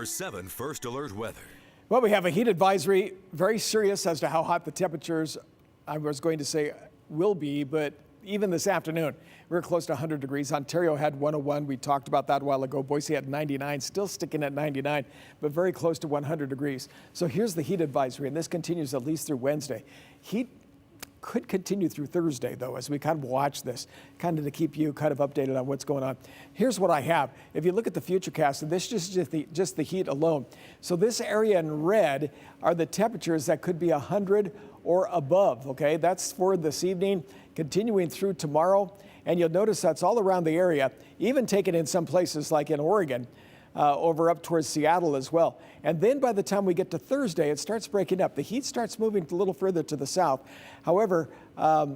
7 First Alert Weather. Well, we have a heat advisory, very serious as to how hot the temperatures, I was going to say, will be, but even this afternoon, we're close to 100 degrees. Ontario had 101. We talked about that a while ago. Boise had 99, still sticking at 99, but very close to 100 degrees. So here's the heat advisory, and this continues at least through Wednesday. Heat could continue through Thursday, though, as we kind of watch this, kind of to keep you kind of updated on what's going on. Here's what I have. If you look at the futurecast, and this is just the heat alone. So this area in red are the temperatures that could be 100 or above, okay? That's for this evening, continuing through tomorrow. And you'll notice that's all around the area, even taken in some places like in Oregon, over up towards Seattle as well. And then by the time we get to Thursday, it starts breaking up. The heat starts moving a little further to the south. However,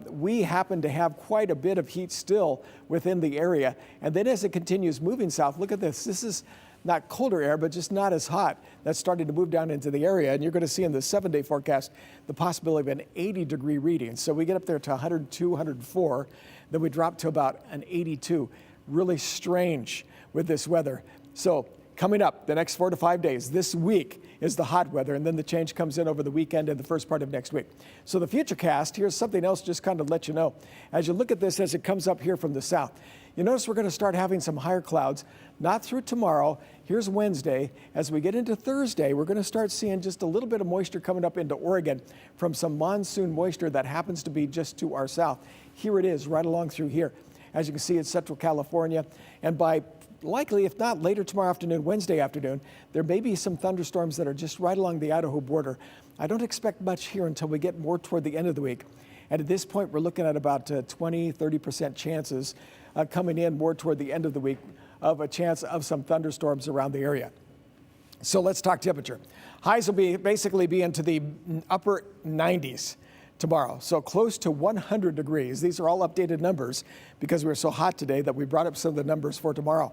we happen to have quite a bit of heat still within the area. And then as it continues moving south, look at this. This is not colder air, but just not as hot. That's starting to move down into the area. And you're going to see in the 7-day forecast the possibility of an 80-degree reading. So we get up there to 102, 104. Then we drop to about an 82. Really strange with this weather. So coming up the next 4 to 5 days, this week is the hot weather, and then the change comes in over the weekend and the first part of next week. So the futurecast, here's something else just kind of let you know. As you look at this as it comes up here from the south, you notice we're going to start having some higher clouds, not through tomorrow. Here's Wednesday. As we get into Thursday, we're going to start seeing just a little bit of moisture coming up into Oregon from some monsoon moisture that happens to be just to our south. Here it is, right along through here. As you can see, it's Central California, and by likely, if not later tomorrow afternoon, Wednesday afternoon, there may be some thunderstorms that are just right along the Idaho border. I don't expect much here until we get more toward the end of the week. And at this point, we're looking at about 20-30% chances coming in more toward the end of the week of a chance of some thunderstorms around the area. So let's talk temperature. Highs will basically be into the upper 90s tomorrow, so close to 100 degrees. These are all updated numbers because we were so hot today that we brought up some of the numbers for tomorrow.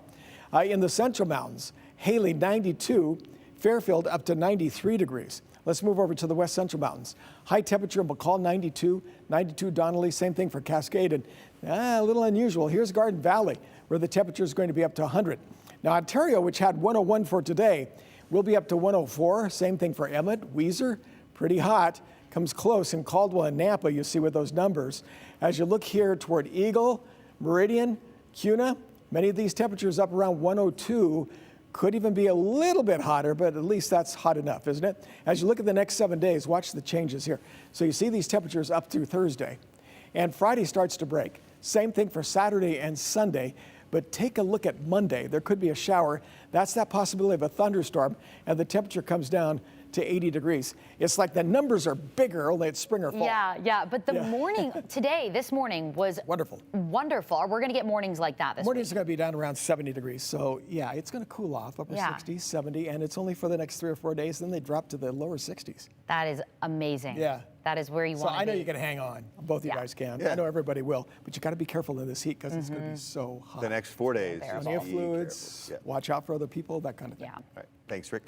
In the Central Mountains, Haley 92, Fairfield up to 93 degrees. Let's move over to the West Central Mountains. High temperature in McCall 92, 92 Donnelly, same thing for Cascade, and a little unusual. Here's Garden Valley, where the temperature is going to be up to 100. Now Ontario, which had 101 for today, will be up to 104. Same thing for Emmett, Weiser, pretty hot. Comes close in Caldwell and Nampa, you see with those numbers. As you look here toward Eagle, Meridian, Kuna, many of these temperatures up around 102, could even be a little bit hotter, but at least that's hot enough, isn't it? As you look at the next 7 days, watch the changes here. So you see these temperatures up through Thursday, and Friday starts to break. Same thing for Saturday and Sunday, but take a look at Monday. There could be a shower. That's that possibility of a thunderstorm, and the temperature comes down to 80 degrees. It's like the numbers are bigger, only it's spring or fall. Yeah, but the morning today, this morning was wonderful. We're going to get mornings like that this Mornings week. are going to be down around 70 degrees. So yeah, it's going to cool off, upper 60s, 70, and it's only for the next 3 or 4 days. Then they drop to the lower 60s. That is amazing. Yeah. That is where you want to be. So I know you can hang on. Both of you guys can. I know everybody will. But you got to be careful in this heat because it's going to be so hot. The next 4 days. Plenty of fluids. Watch out for other people, that kind of thing. Yeah. All right. Thanks, Rick.